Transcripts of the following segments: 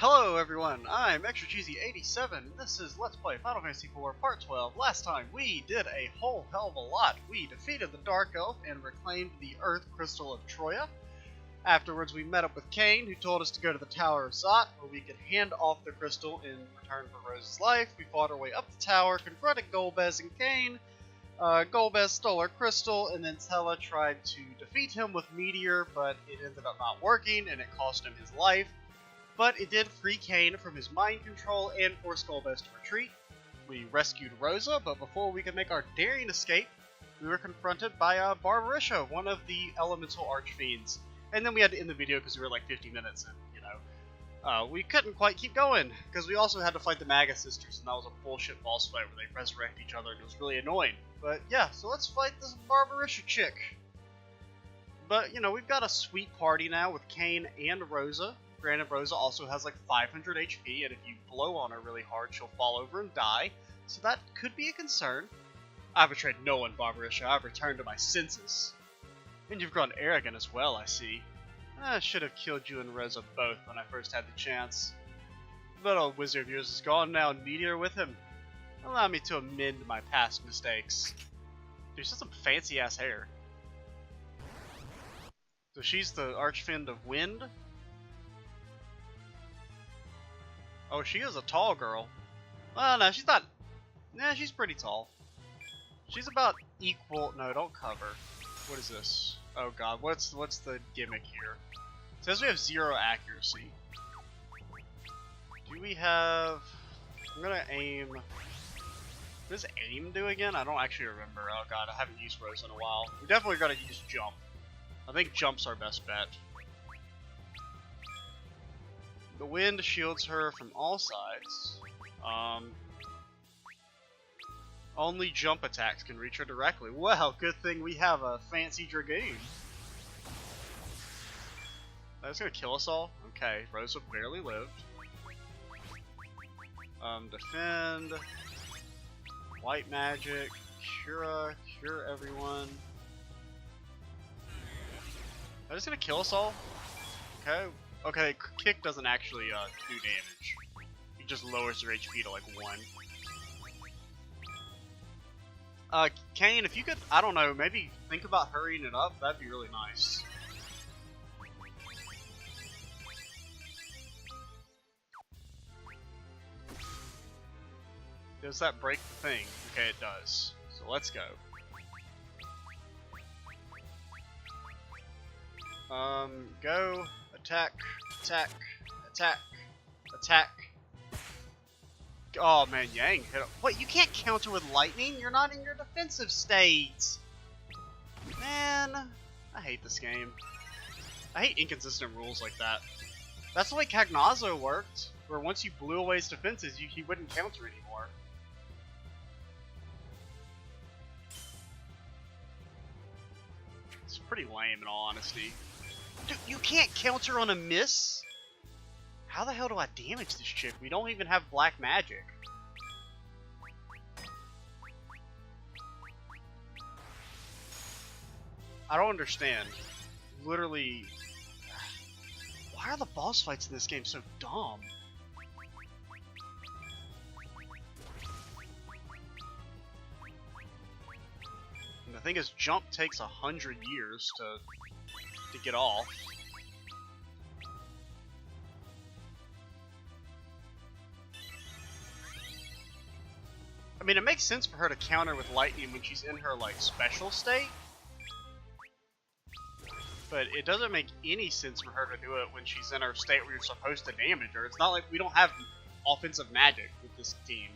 Hello everyone, I'm Extra Cheesy 87. This is Let's Play Final Fantasy IV Part 12. Last time we did a whole hell of a lot. We defeated the Dark Elf and reclaimed the Earth Crystal of Troya. Afterwards we met up with Cain, who told us to go to the Tower of Zot, where we could hand off the crystal in return for Rose's life. We fought our way up the tower, confronted Golbez and Cain. Golbez stole our crystal, and then Tella tried to defeat him with Meteor, but it ended up not working, and it cost him his life. But it did free Cain from his mind control and force Golbez to retreat. We rescued Rosa, but before we could make our daring escape, we were confronted by Barbarisha, one of the elemental archfiends. And then we had to end the video because we were like 50 minutes in, we couldn't quite keep going, because we also had to fight the Maga Sisters, and that was a bullshit boss fight where they resurrect each other, and it was really annoying. But yeah, so let's fight this Barbarisha chick. But, we've got a sweet party now with Cain and Rosa. Granted, Rosa also has like 500 HP, and if you blow on her really hard, she'll fall over and die, so that could be a concern. I've betrayed no one, Barbarisha. I've returned to my senses. And you've grown arrogant as well, I see. I should have killed you and Rosa both when I first had the chance. That old wizard of yours is gone now, and Meteor with him. Allow me to amend my past mistakes. Dude, she's got some fancy-ass hair. So she's the Archfiend of Wind? Oh, she is a tall girl. Well, no, she's not. Nah, she's pretty tall. She's about equal. No, don't cover. What is this? Oh god, what's the gimmick here? It says we have 0 accuracy. Do we have? I'm gonna aim. What does aim do again? I don't actually remember. Oh god, I haven't used Rose in a while. We definitely gotta use jump. I think jump's our best bet. The wind shields her from all sides. Only jump attacks can reach her directly. Well, good thing we have a fancy Dragoon. That's gonna kill us all? Okay, Rosa barely lived. Defend. White magic. Cure everyone. That is gonna kill us all? Okay. Okay, kick doesn't actually do damage. It just lowers their HP to like 1. Cain, if you could, I don't know, maybe think about hurrying it up, that'd be really nice. Does that break the thing? Okay, it does. So let's go. Go, attack, attack, attack, attack. Oh man, Yang hit him. What, you can't counter with lightning? You're not in your defensive state! Man, I hate this game. I hate inconsistent rules like that. That's the way Cagnazzo worked, where once you blew away his defenses, he wouldn't counter anymore. It's pretty lame in all honesty. Dude, you can't counter on a miss? How the hell do I damage this chick? We don't even have black magic. I don't understand. Literally, why are the boss fights in this game so dumb? And the thing is, jump takes 100 years to get off. I mean, it makes sense for her to counter with lightning when she's in her, like, special state. But it doesn't make any sense for her to do it when she's in her state where you're supposed to damage her. It's not like we don't have offensive magic with this team,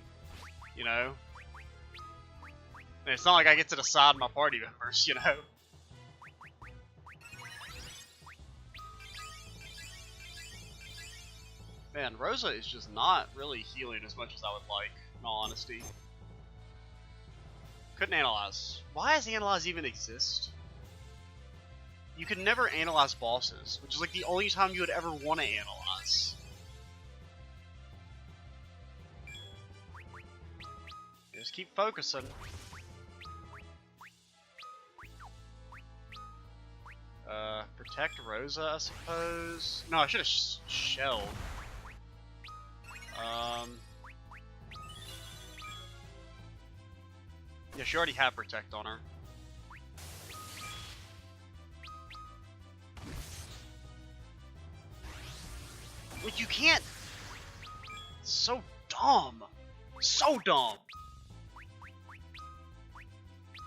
And it's not like I get to decide my party members, Man, Rosa is just not really healing as much as I would like, in all honesty. Couldn't analyze. Why does analyze even exist? You could never analyze bosses, which is like the only time you would ever want to analyze. Just keep focusing. Protect Rosa, I suppose. No, I should have shelled. Yeah, she already had Protect on her. Like, you can't... So dumb. So dumb.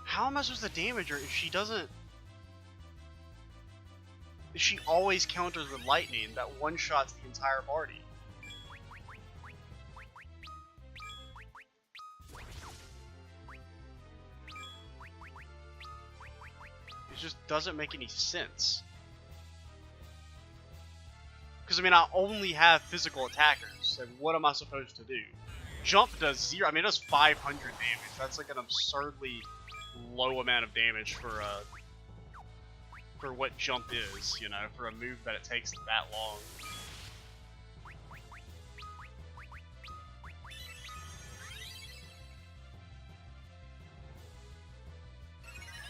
How am I supposed to damage her if she doesn't... If she always counters with lightning that one-shots the entire party? It just doesn't make any sense. Because, I mean, I only have physical attackers, and what am I supposed to do? Jump does 0, I mean, it does 500 damage. That's like an absurdly low amount of damage for what jump is, you know, for a move that it takes that long.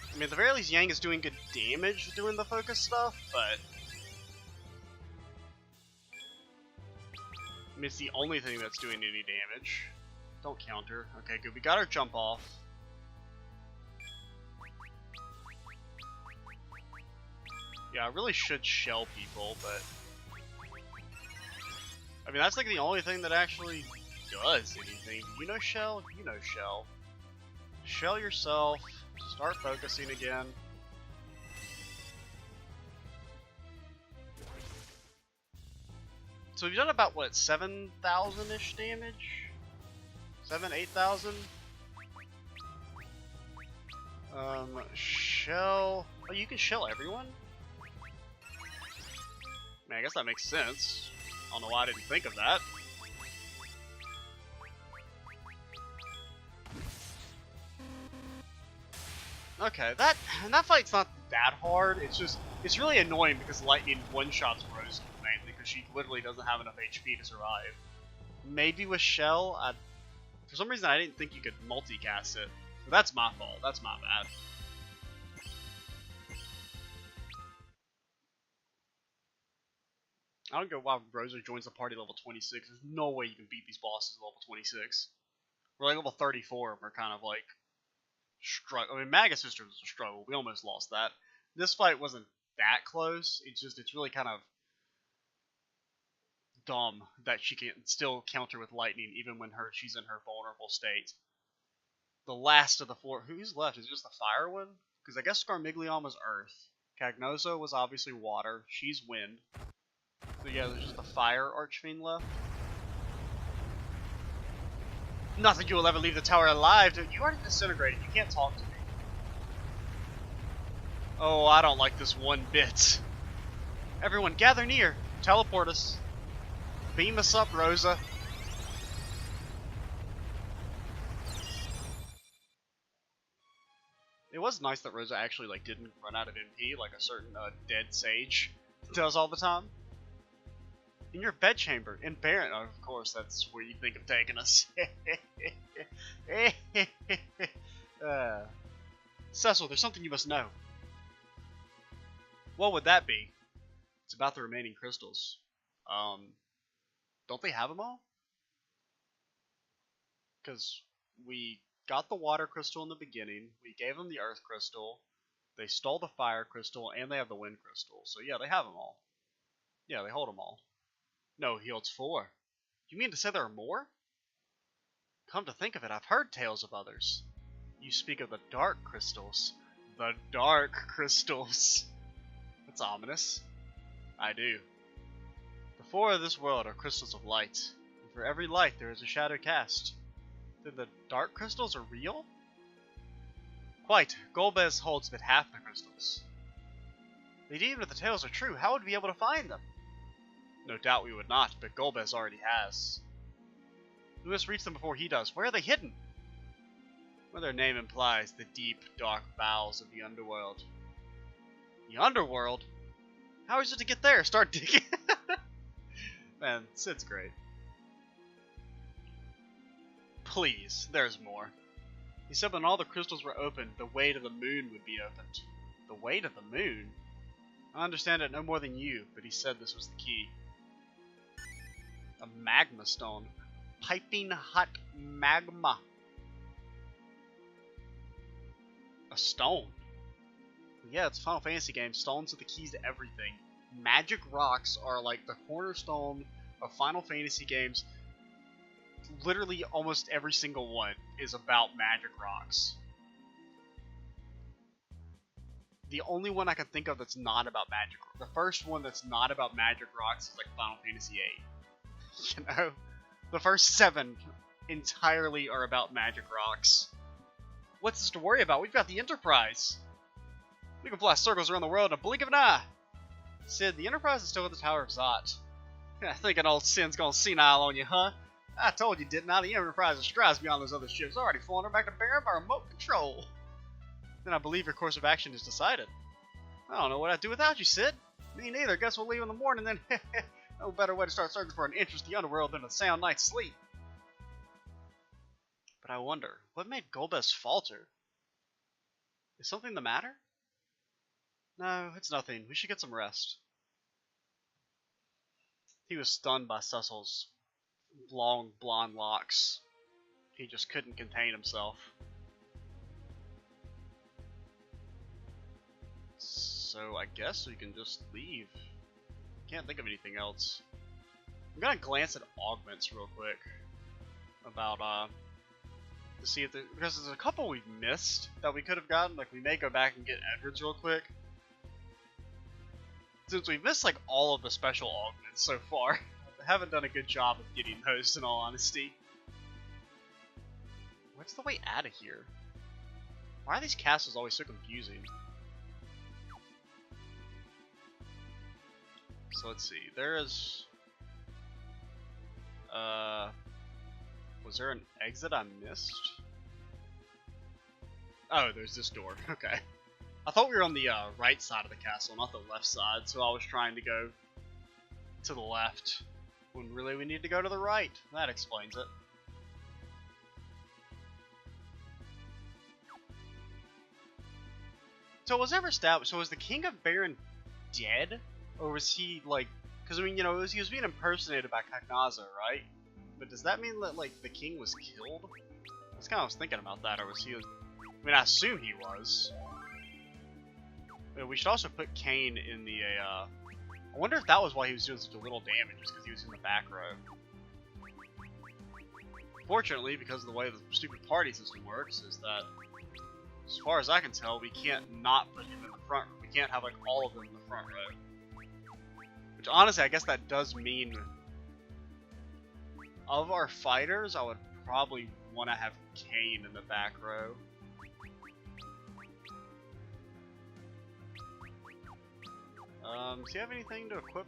I mean, at the very least, Yang is doing good damage doing the focus stuff, but... I mean, it's the only thing that's doing any damage. Don't counter. Okay, good. We got our jump off. Yeah, I really should shell people, but... I mean, that's like the only thing that actually does anything. You know shell? You know shell. Shell yourself. Start focusing again. So we've done about, what, 7,000-ish damage? 8,000? Shell... Oh, you can shell everyone? I mean, I guess that makes sense. I don't know why I didn't think of that. Okay, that fight's not that hard. It's just, it's really annoying because lightning one-shots Rose mainly because she literally doesn't have enough HP to survive. Maybe with Shell, for some reason I didn't think you could multicast it. But that's my fault. That's my bad. I don't get why Rosa joins the party level 26. There's no way you can beat these bosses at level 26. We're like level 34 and we're kind of like struggle. I mean, Maga Sister was a struggle. We almost lost that. This fight wasn't that close. It's just, it's really kind of dumb that she can still counter with lightning even when she's in her vulnerable state. The last of the four. Who's left? Is it just the fire one? Because I guess Scarmiglion was earth. Cagnoso was obviously water. She's wind. So yeah, there's just the fire Archfiend left. Not that you will ever leave the tower alive, dude. You already disintegrated. You can't talk to me. Oh, I don't like this one bit. Everyone, gather near. Teleport us. Beam us up, Rosa. It was nice that Rosa actually like didn't run out of MP like a certain dead sage does all the time. In your bedchamber, in Baron. Oh, of course, that's where you think of taking us. Cecil, there's something you must know. What would that be? It's about the remaining crystals. Don't they have them all? Because we got the water crystal in the beginning, we gave them the earth crystal, they stole the fire crystal, and they have the wind crystal. So yeah, they have them all. Yeah, they hold them all. No, he holds 4. You mean to say there are more? Come to think of it, I've heard tales of others. You speak of the dark crystals. The dark crystals. That's ominous. I do. The 4 of this world are crystals of light, and for every light there is a shadow cast. Then the dark crystals are real? Quite. Golbez holds but half the crystals. But even if the tales are true, how would we be able to find them? No doubt we would not, but Golbez already has. We must reach them before he does. Where are they hidden? Well, their name implies, the deep, dark bowels of the underworld. The underworld? How is it to get there? Start digging. Man, Sid's great. Please, there's more. He said when all the crystals were opened, the way to the moon would be opened. The way to the moon? I understand it no more than you, but he said this was the key. A magma stone. Piping hot magma. A stone. Yeah, it's a Final Fantasy game. Stones are the keys to everything. Magic rocks are like the cornerstone of Final Fantasy games. Literally almost every single one is about magic rocks. The only one I can think of that's not about magic, the first one that's not about magic rocks is like Final Fantasy VIII. You know? The first 7 entirely are about magic rocks. What's this to worry about? We've got the Enterprise. We can fly circles around the world in a blink of an eye. Sid, the Enterprise is still at the Tower of Zot. Yeah, thinking old Sin's gone senile on you, huh? I told you, didn't I? The Enterprise strides beyond those other ships, already flying her back to Baron by remote control. Then I believe your course of action is decided. I don't know what I'd do without you, Sid. Me neither. Guess we'll leave in the morning then. No better way to start searching for an entrance to the underworld than a sound night's sleep. But I wonder, what made Golbez falter? Is something the matter? No, it's nothing. We should get some rest. He was stunned by Cecil's long blonde locks. He just couldn't contain himself. So I guess we can just leave. Can't think of anything else. I'm gonna glance at augments real quick. About to see if because there's a couple we've missed that we could have gotten. Like we may go back and get Edwards real quick. Since we've missed like all of the special augments so far. I haven't done a good job of getting those in all honesty. What's the way out of here? Why are these castles always so confusing? So let's see, there is, was there an exit I missed? Oh, there's this door, okay. I thought we were on the right side of the castle, not the left side, so I was trying to go to the left, when really we need to go to the right. That explains it. So was ever established, so was the King of Baron dead? Or was he, like, because, I mean, you know, he was being impersonated by Cognaza, right? But does that mean that, like, the king was killed? That's kind of what I was thinking about that, or was he, I mean, I assume he was. But we should also put Kane in the, I wonder if that was why he was doing such a little damage, just because he was in the back row. Fortunately, because of the way the stupid party system works, is that, as far as I can tell, we can't not put him in the front row. We can't have, like, all of them in the front row. Which, honestly, I guess that does mean, of our fighters, I would probably want to have Kane in the back row. Does he have anything to equip?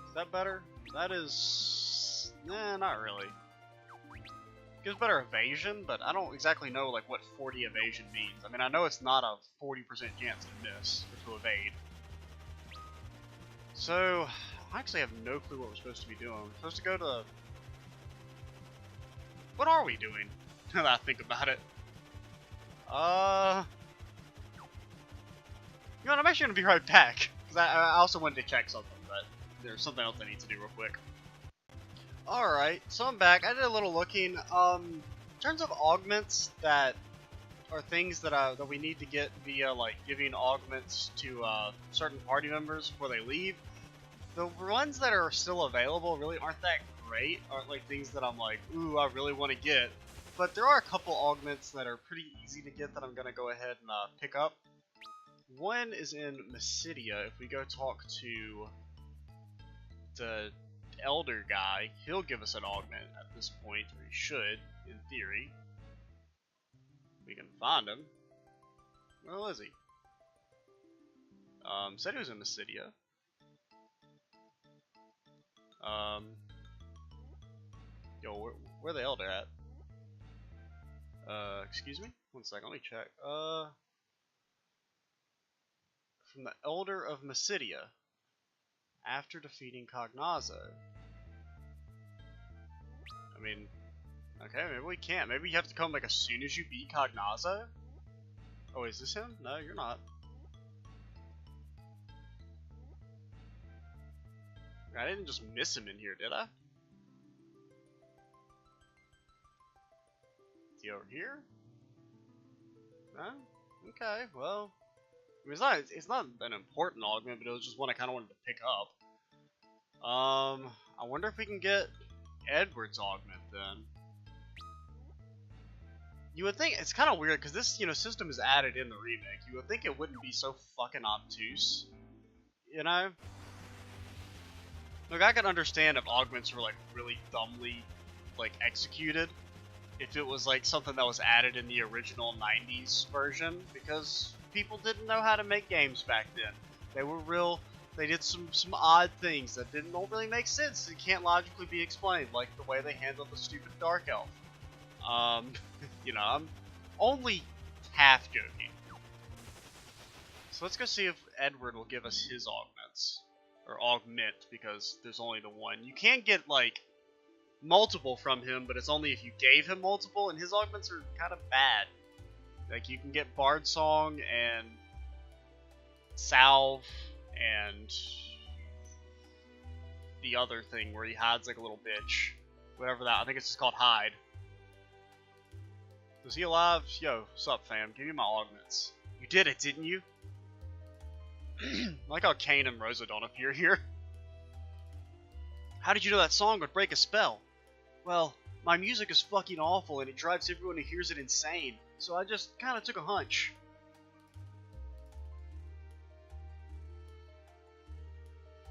Is that better? That is, nah, not really. Gives better evasion, but I don't exactly know like what 40 evasion means. I mean, I know it's not a 40% chance to miss or to evade. So, I actually have no clue what we're supposed to be doing. We're supposed to go to... What are we doing? Now that I think about it. You know what, I'm actually going to be right back. Because I also wanted to check something, but there's something else I need to do real quick. Alright, so I'm back. I did a little looking. In terms of augments that are things that we need to get via like giving augments to certain party members before they leave, the ones that are still available really aren't that great. Aren't like things that I'm like, ooh, I really want to get. But there are a couple augments that are pretty easy to get that I'm gonna go ahead and pick up. One is in Mysidia. If we go talk to the elder guy, he'll give us an augment at this point, or he should, in theory. We can find him. Where is he? Said he was in Mysidia. Yo, where the elder at? Excuse me? One second, let me check. From the elder of Mysidia. After defeating Cognazo. I mean, okay, maybe we can't. Maybe you have to come like as soon as you beat Cognazo? Oh, is this him? No, you're not. I didn't just miss him in here, did I? Is he over here? No? Okay, well. It's not an important augment, but it was just one I kind of wanted to pick up. I wonder if we can get Edward's augment then. You would think it's kind of weird because this, system is added in the remake. You would think it wouldn't be so fucking obtuse, you know? Look, I can understand if augments were like really dumbly, like executed. If it was like something that was added in the original '90s version, because people didn't know how to make games back then. They did some odd things that don't really make sense. It can't logically be explained, like the way they handled the stupid Dark Elf. I'm only half joking. So let's go see if Edward will give us his augments. Or augment, because there's only the one. You can get, like, multiple from him, but it's only if you gave him multiple, and his augments are kind of bad. Like, you can get Bard Song, and Salve, and the other thing where he hides like a little bitch. Whatever that, I think it's just called Hide. Is he alive? Yo, sup fam, give me my augments. You did it, didn't you? I like how Kane and Rosa don't appear here. How did you know that song would break a spell? Well, my music is fucking awful and it drives everyone who hears it insane, so I just kinda took a hunch.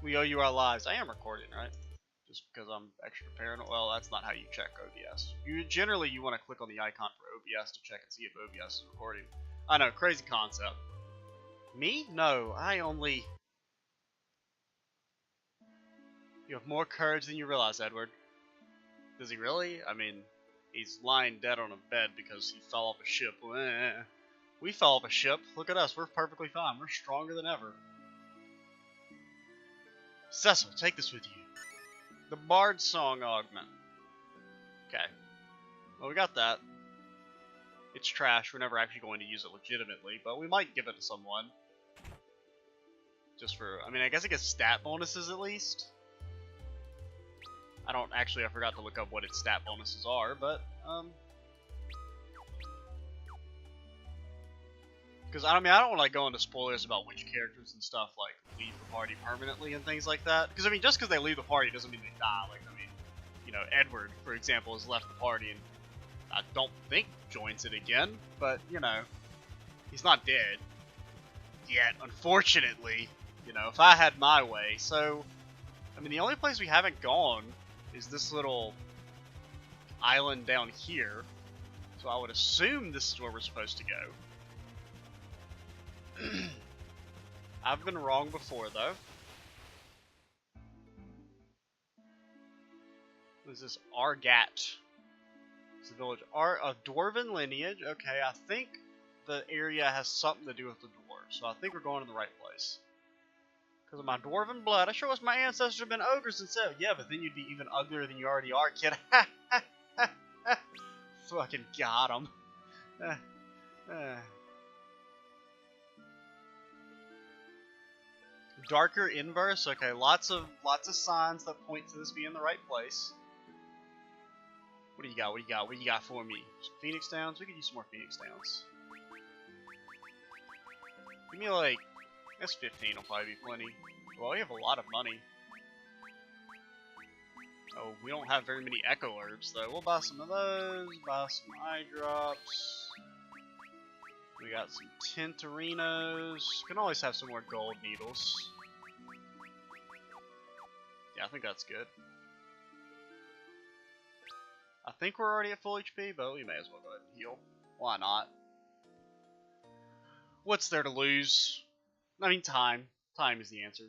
We owe you our lives. I am recording, right? Just because I'm extra paranoid. Well, that's not how you check OBS. Generally, you want to click on the icon for OBS to check and see if OBS is recording. I know, crazy concept. Me? No, I only... You have more courage than you realize, Edward. Does he really? I mean, he's lying dead on a bed because he fell off a ship. We fell off a ship. Look at us, we're perfectly fine. We're stronger than ever. Cecil, take this with you. The Bard Song augment. Okay. Well, we got that. It's trash. We're never actually going to use it legitimately, but we might give it to someone. Just for... I mean, I guess it gets stat bonuses at least. I forgot to look up what its stat bonuses are, but, because, I don't want to, like, go into spoilers about which characters and stuff, like, leave the party permanently and things like that. Because, I mean, just because they leave the party doesn't mean they die. Like, I mean, Edward, for example, has left the party and I don't think joins it again, but, he's not dead. Yet, unfortunately, if I had my way. So, I mean, the only place we haven't gone is this little island down here. So I would assume this is where we're supposed to go. I've been wrong before, though. What is this? Argat. It's a village. A Dwarven lineage. Okay, I think the area has something to do with the dwarves. So I think we're going in the right place. Because of my dwarven blood, I sure wish my ancestors have been ogres instead. Yeah, but then you'd be even uglier than you already are, kid. Fucking got him. Darker inverse. Okay, lots of signs that point to this being the right place. What do you got? What do you got? What do you got for me? Some Phoenix Downs? We could use some more Phoenix Downs. Give me like... That's 15 will probably be plenty. Well, we have a lot of money. Oh, we don't have very many Echo Herbs, though. We'll buy some of those, buy some Eye Drops. We got some Tintorinos. Can always have some more Gold Needles. Yeah, I think that's good. I think we're already at full HP, but we may as well go ahead and heal. Why not? What's there to lose? I mean, time. Time is the answer.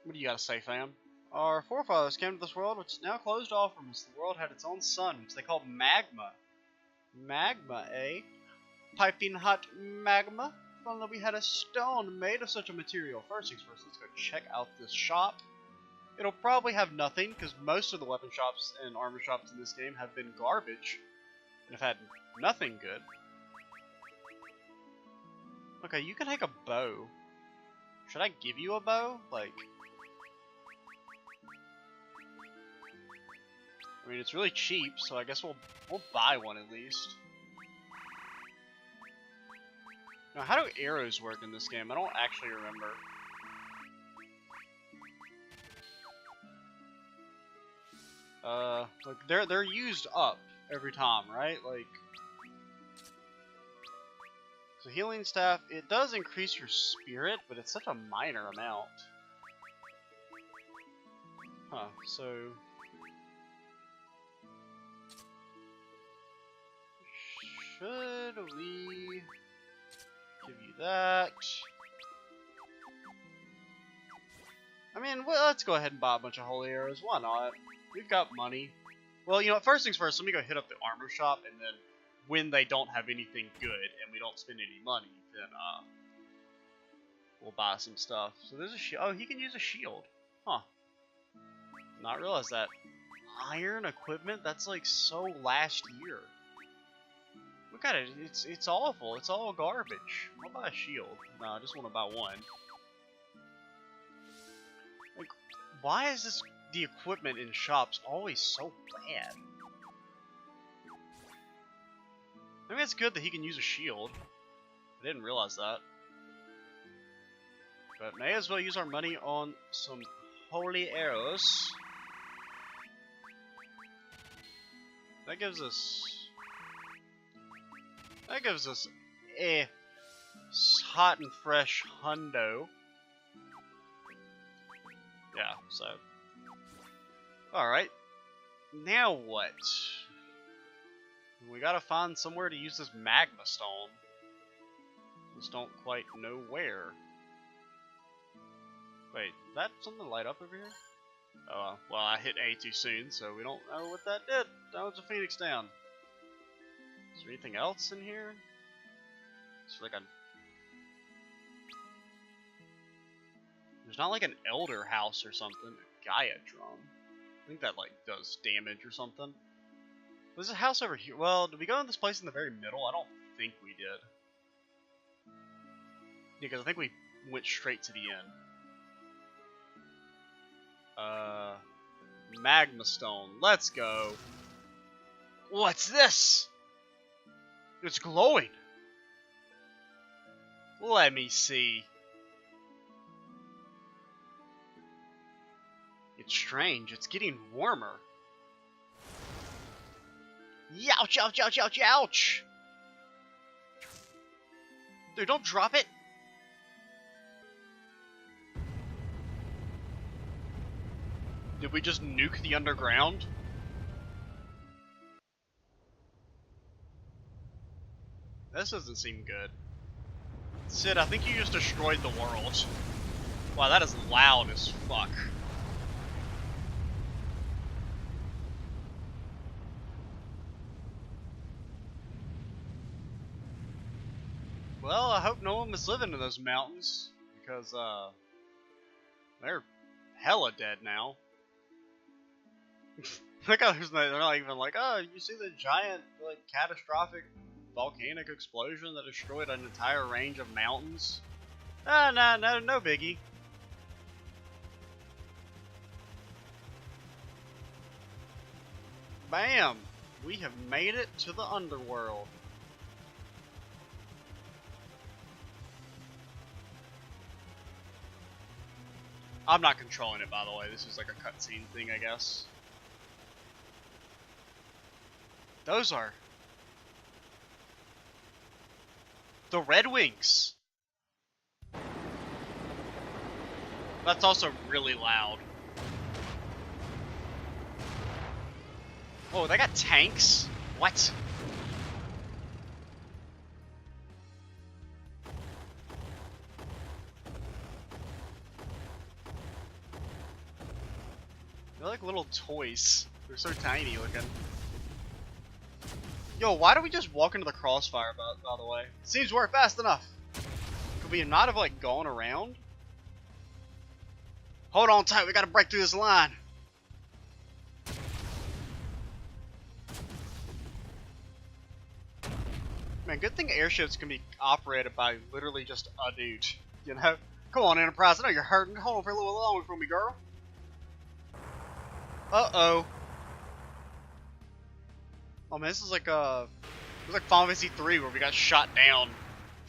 What do you gotta say, fam? Our forefathers came to this world, which is now closed off from us. The world had its own sun, which they called magma. Magma, eh? Piping hot magma? If only we had a stone made of such a material. First things first, let's go check out this shop. It'll probably have nothing, because most of the weapon shops and armor shops in this game have been garbage. And have had nothing good. Okay, you can take a bow. Should I give you a bow? Like... I mean, it's really cheap, so I guess we'll buy one at least. Now, how do arrows work in this game? I don't actually remember. Like they're used up every time, right? Like, so healing staff, it does increase your spirit, but it's such a minor amount. Huh, so should we give you that? I mean, well, let's go ahead and buy a bunch of holy arrows. Why not? We've got money. Well, you know what? First things first, let me go hit up the armor shop, and then when they don't have anything good and we don't spend any money, then we'll buy some stuff. So there's a shield. Oh, he can use a shield. Huh. Not realize that. Iron equipment? That's like so last year. Look at it. It's awful. It's all garbage. I'll buy a shield. No, I just want to buy one. Like, why is the equipment in shops always so bad? I mean, it's good that he can use a shield. I didn't realize that. But may as well use our money on some holy arrows. That gives us a hot and fresh hundo. Yeah, so. Alright. Now what? We gotta find somewhere to use this magma stone. Just don't quite know where. Wait, that something light up over here? Oh, well, I hit A too soon, so we don't know what that did. That was a Phoenix down. Is there anything else in here? It's like a... There's not like an elder house or something. A Gaia drum. I think that, like, does damage or something. There's a house over here. Well, did we go in this place in the very middle? I don't think we did. Yeah, because I think we went straight to the end. Magma stone. Let's go. What's this? It's glowing. Let me see. It's strange. It's getting warmer. Youch, ouch, ouch, ouch, ouch! Dude, don't drop it! Did we just nuke the underground? This doesn't seem good. Sid, I think you just destroyed the world. Wow, that is loud as fuck. Well, I hope no one was living in those mountains, because, they're hella dead now. Look how they're not even like, oh, you see the giant, like, catastrophic volcanic explosion that destroyed an entire range of mountains? Ah, no biggie. Bam! We have made it to the underworld. I'm not controlling it, by the way. This is like a cutscene thing, I guess. Those are the Red Wings. That's also really loud. Oh, they got tanks? What? They're like little toys. They're so tiny looking. Yo, why do we just walk into the crossfire, by the way? Seems we're fast enough. Could we not have, like, gone around? Hold on tight, we gotta break through this line. Man, good thing airships can be operated by literally just a dude. You know? Come on, Enterprise, I know you're hurting. Hold on for a little longer for me, girl. Uh-oh. Oh man, this is like it was like Final Fantasy 3 where we got shot down.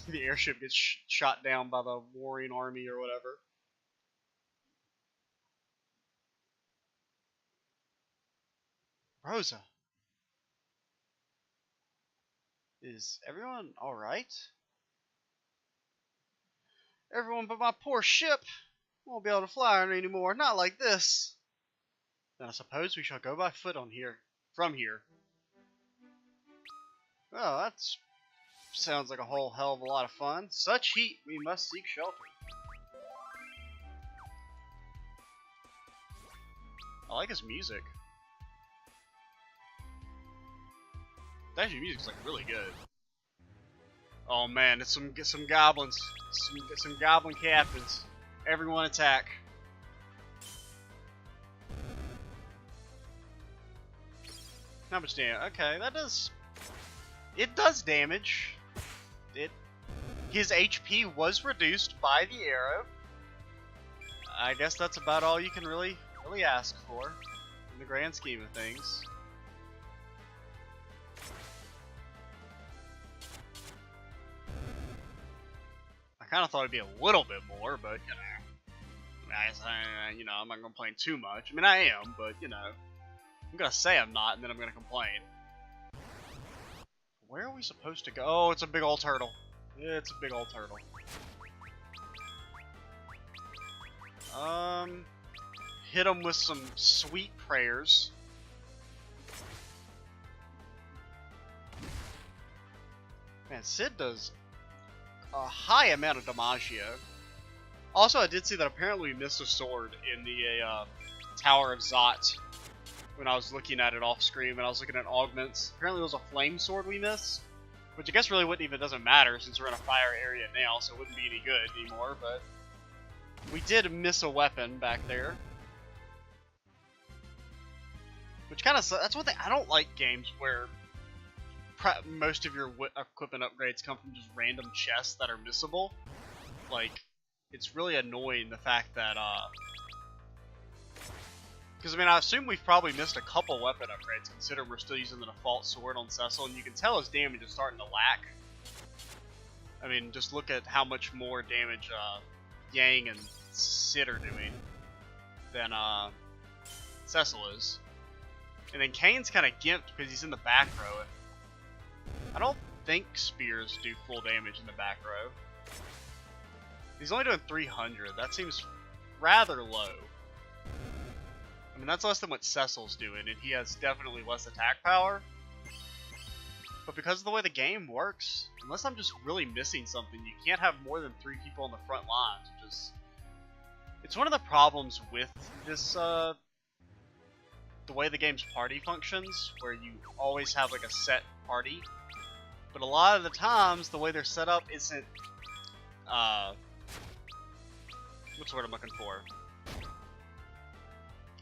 The airship gets shot down by the warring army or whatever. Rosa, is everyone all right? Everyone but my poor ship won't be able to fly on anymore. Not like this. Then I suppose we shall go by foot on here. From here. Oh, that sounds like a whole hell of a lot of fun. Such heat, we must seek shelter. I like his music. Actually, music's like really good. Oh man, it's some goblins, some goblin captains. Everyone attack. How much damage? Okay, that does. It does damage. His HP was reduced by the arrow. I guess that's about all you can really ask for in the grand scheme of things. I kind of thought it'd be a little bit more, but you know, I'm not gonna complain too much. I mean, I am, but you know, I'm gonna say I'm not, and then I'm gonna complain. Where are we supposed to go? Oh, it's a big old turtle. It's a big old turtle. Hit him with some sweet prayers. Man, Sid does a high amount of damaggio. Also, I did see that apparently we missed a sword in the Tower of Zot when I was looking at it off screen, when I was looking at augments. Apparently there was a flame sword we missed, which I guess really wouldn't even doesn't matter since we're in a fire area now, so it wouldn't be any good anymore, but we did miss a weapon back there. Which kind of, that's one thing, I don't like games where most of your equipment upgrades come from just random chests that are missable. Like, it's really annoying the fact that, because I mean, I assume we've probably missed a couple weapon upgrades, considering we're still using the default sword on Cecil, and you can tell his damage is starting to lack. I mean, just look at how much more damage Yang and Sid are doing than Cecil is. And then Kane's kind of gimped because he's in the back row. And I don't think spears do full damage in the back row. He's only doing 300. That seems rather low. I mean, that's less than what Cecil's doing, and he has definitely less attack power. But because of the way the game works, unless I'm just really missing something, you can't have more than 3 people on the front lines, which is... It's one of the problems with this, the way the game's party functions, where you always have like a set party. But a lot of the times, the way they're set up isn't, what's the word I'm looking for?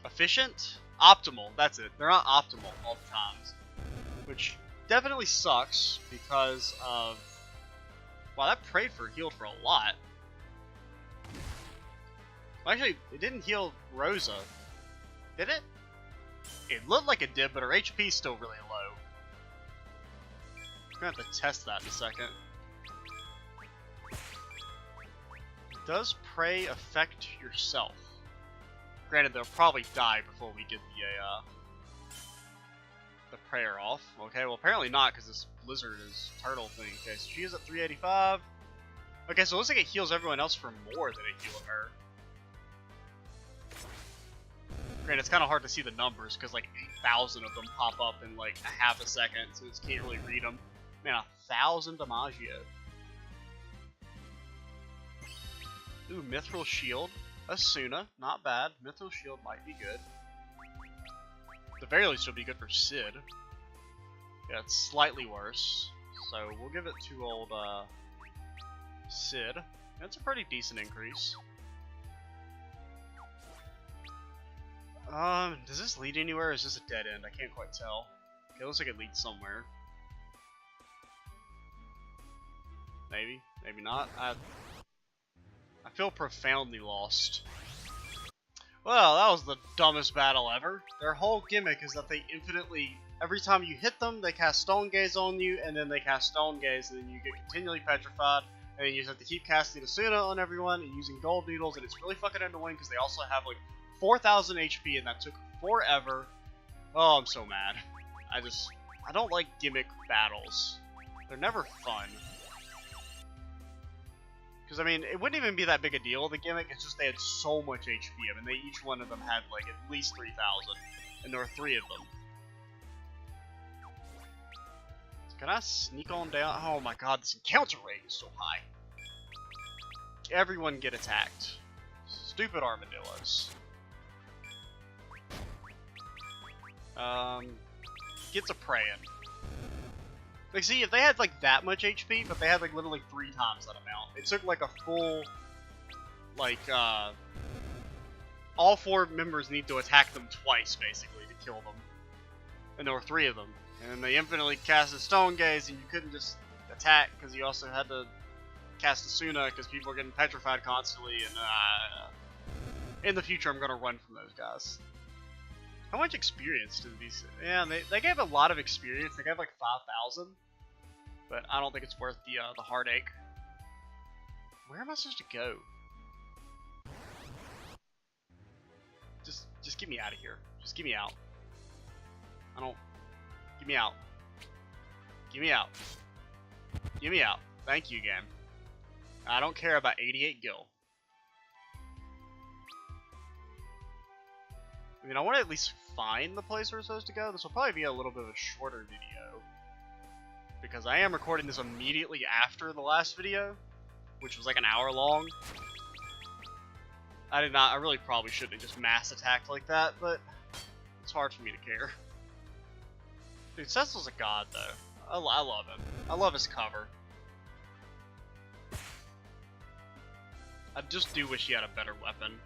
Efficient? Optimal, that's it. They're not optimal all the times. Which definitely sucks because of... Wow, that prayed for healed for a lot. Well, actually, it didn't heal Rosa. Did it? It looked like it did, but her HP is still really low. I'm gonna have to test that in a second. Does prey affect yourself? Granted, they'll probably die before we get the prayer off. Okay, well apparently not, because this lizard is turtle thing. Okay, so she is at 385. Okay, so it looks like it heals everyone else for more than it healed her. Granted, it's kind of hard to see the numbers, because like 8,000 of them pop up in like a half a second, so you just can't really read them. Man, 1,000 damaggio. Ooh, Mithril Shield. Asuna, not bad. Mithril Shield might be good. At the very least, it'll be good for Sid. Yeah, it's slightly worse. So we'll give it to old Sid. That's a pretty decent increase. Does this lead anywhere, or is this a dead end? I can't quite tell. Okay, looks like it leads somewhere. Maybe, maybe not. I feel profoundly lost. Well, that was the dumbest battle ever. Their whole gimmick is that they infinitely every time you hit them, they cast Stone Gaze on you, and then they cast Stone Gaze, and then you get continually petrified, and then you just have to keep casting Asuna on everyone and using gold needles, and it's really fucking annoying because they also have like 4,000 HP, and that took forever. Oh, I'm so mad. I don't like gimmick battles. They're never fun. Because, I mean, it wouldn't even be that big a deal, the gimmick, it's just they had so much HP. I mean, each one of them had, like, at least 3,000. And there were 3 of them. Can I sneak on down? Oh my god, this encounter rate is so high. Everyone get attacked. Stupid armadillos. Get to praying. Like, see, if they had, like, that much HP, but they had, like, literally 3 times that amount. It took, like, a full, like, all 4 members need to attack them twice, basically, to kill them. And there were 3 of them. And they infinitely casted Stone Gaze, and you couldn't just attack, because you also had to cast Asuna, because people are getting petrified constantly, and, in the future, I'm gonna run from those guys. How much experience did these... Yeah, they gave a lot of experience. They gave like 5,000. But I don't think it's worth the heartache. Where am I supposed to go? Just get me out of here. Just get me out. I don't... Get me out. Get me out. Get me out. Thank you, game. I don't care about 88 gil. I mean, I want to at least find the place we're supposed to go. This will probably be a little bit of a shorter video, because I am recording this immediately after the last video, which was like an hour long. I really probably shouldn't have just mass attacked like that, but it's hard for me to care. Dude, Cecil's a god, though. I love him. I love his cover. I just do wish he had a better weapon.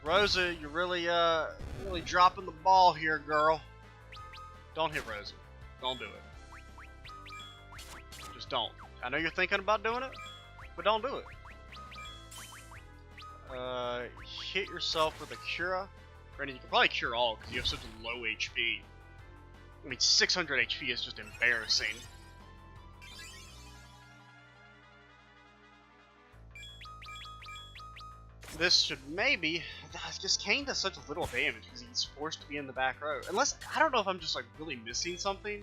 Rosa, you're really dropping the ball here, girl. Don't hit Rosa. Don't do it. Just don't. I know you're thinking about doing it, but don't do it. Hit yourself with a Cura. Granted, you can probably cure all because you have such a low HP. I mean, 600 HP is just embarrassing. This should maybe... Just Kane does such little damage because he's forced to be in the back row. Unless, I don't know if I'm just like really missing something.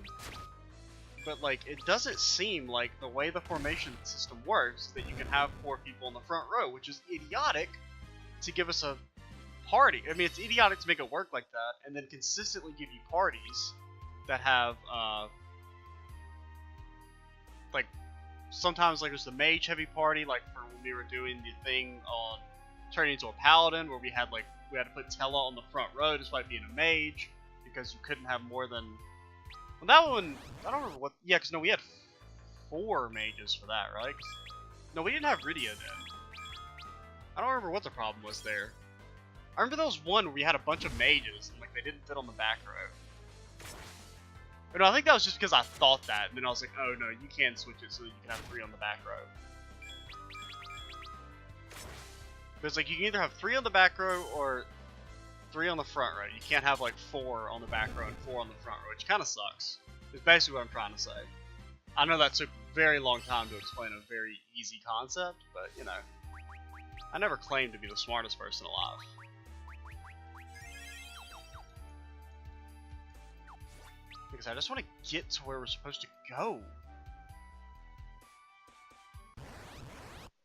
But like, it doesn't seem like the way the formation system works that you can have 4 people in the front row, which is idiotic to give us a party. I mean, it's idiotic to make it work like that and then consistently give you parties that have, like, sometimes like there's the mage heavy party, like for when we were doing the thing on turning into a paladin, where we had to put Tella on the front row despite being a mage because you couldn't have more than. Well, that one I don't remember what. Yeah, because no, we had 4 mages for that, right? No, we didn't have Rydia then. I don't remember what the problem was there. I remember there was one where we had a bunch of mages and like they didn't fit on the back row. But no, I think that was just because I thought that, and then I was like, oh no, you can switch it so that you can have 3 on the back row. But it's like you can either have 3 on the back row or 3 on the front row. You can't have like 4 on the back row and 4 on the front row, which kind of sucks. It's basically what I'm trying to say. I know that took a very long time to explain a very easy concept, but you know, I never claimed to be the smartest person alive. Because I just want to get to where we're supposed to go.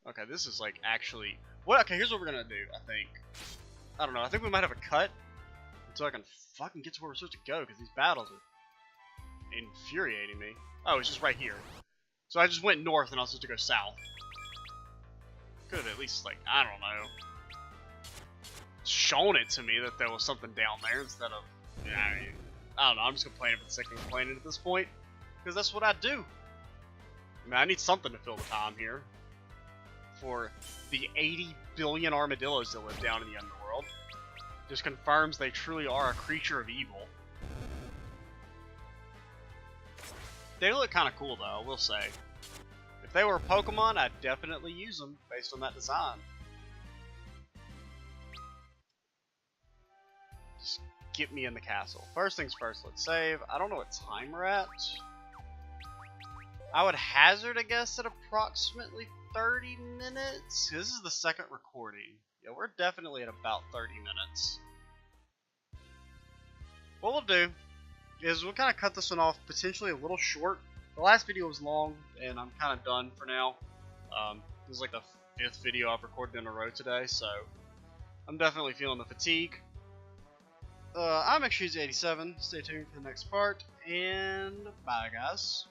Okay, this is like actually... What? Okay, here's what we're gonna do, I think. I don't know, I think we might have a cut until I can fucking get to where we're supposed to go, because these battles are infuriating me. Oh, it's just right here. So I just went north and I was supposed to go south. Could have at least, like, I don't know, shown it to me that there was something down there instead of, yeah, I don't know, I'm just complaining for the sake of complaining at this point, because that's what I do. I mean, I need something to fill the time here. For the 80 billion armadillos that live down in the underworld. Just confirms they truly are a creature of evil. They look kind of cool though, I will say. If they were a Pokemon, I'd definitely use them based on that design. Just get me in the castle. First things first, let's save. I don't know what time we're at. I would hazard a guess at approximately 30 minutes. This is the second recording. Yeah, we're definitely at about 30 minutes. What we'll do is we'll kind of cut this one off potentially a little short. The last video was long, and I'm kind of done for now. This is like the 5th video I've recorded in a row today, so I'm definitely feeling the fatigue. I'm XGZ87. Stay tuned for the next part, and bye, guys.